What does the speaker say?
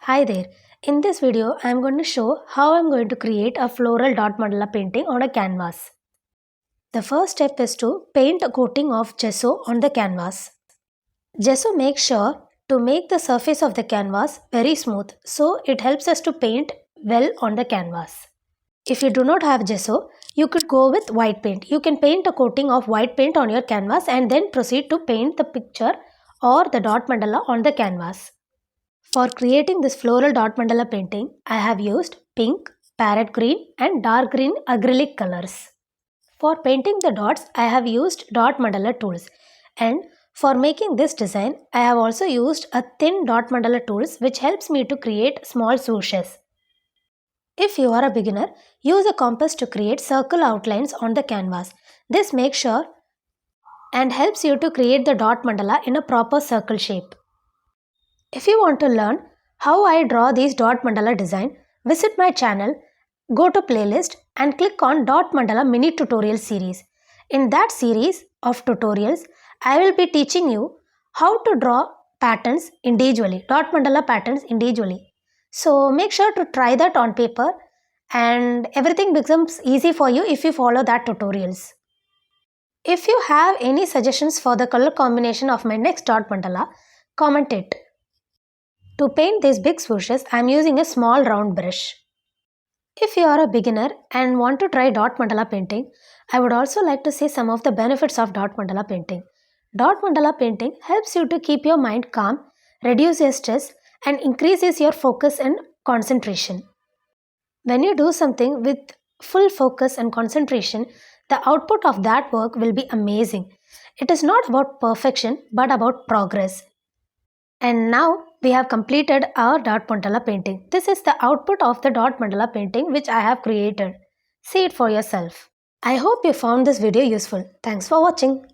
Hi there. In this video, I am going to show how I am going to create a floral dot mandala painting on a canvas. The first step is to paint a coating of gesso on the canvas. Gesso makes sure to make the surface of the canvas very smooth, so it helps us to paint well on the canvas. If you do not have gesso, you could go with white paint. You can paint a coating of white paint on your canvas and then proceed to paint the picture or the dot mandala on the canvas. For creating this floral dot mandala painting, I have used pink, parrot green and dark green acrylic colors. For painting the dots, I have used dot mandala tools, and for making this design, I have also used a thin dot mandala tools which helps me to create small swooshes. If you are a beginner, use a compass to create circle outlines on the canvas. This makes sure and helps you to create the dot mandala in a proper circle shape. If you want to learn how I draw these dot mandala design, visit my channel, go to playlist and click on dot mandala mini tutorial series. In that series of tutorials, I will be teaching you how to draw patterns individually, dot mandala patterns individually. So make sure to try that on paper and everything becomes easy for you if you follow that tutorials. If you have any suggestions for the color combination of my next dot mandala, comment it. To paint these big swooshes, I am using a small round brush. If you are a beginner and want to try dot mandala painting, I would also like to say some of the benefits of dot mandala painting. Dot mandala painting helps you to keep your mind calm, reduce your stress and increases your focus and concentration. When you do something with full focus and concentration, the output of that work will be amazing. It is not about perfection but about progress. And now we have completed our dot mandala painting. This is the output of the dot mandala painting which I have created. See it for yourself. I hope you found this video useful. Thanks for watching.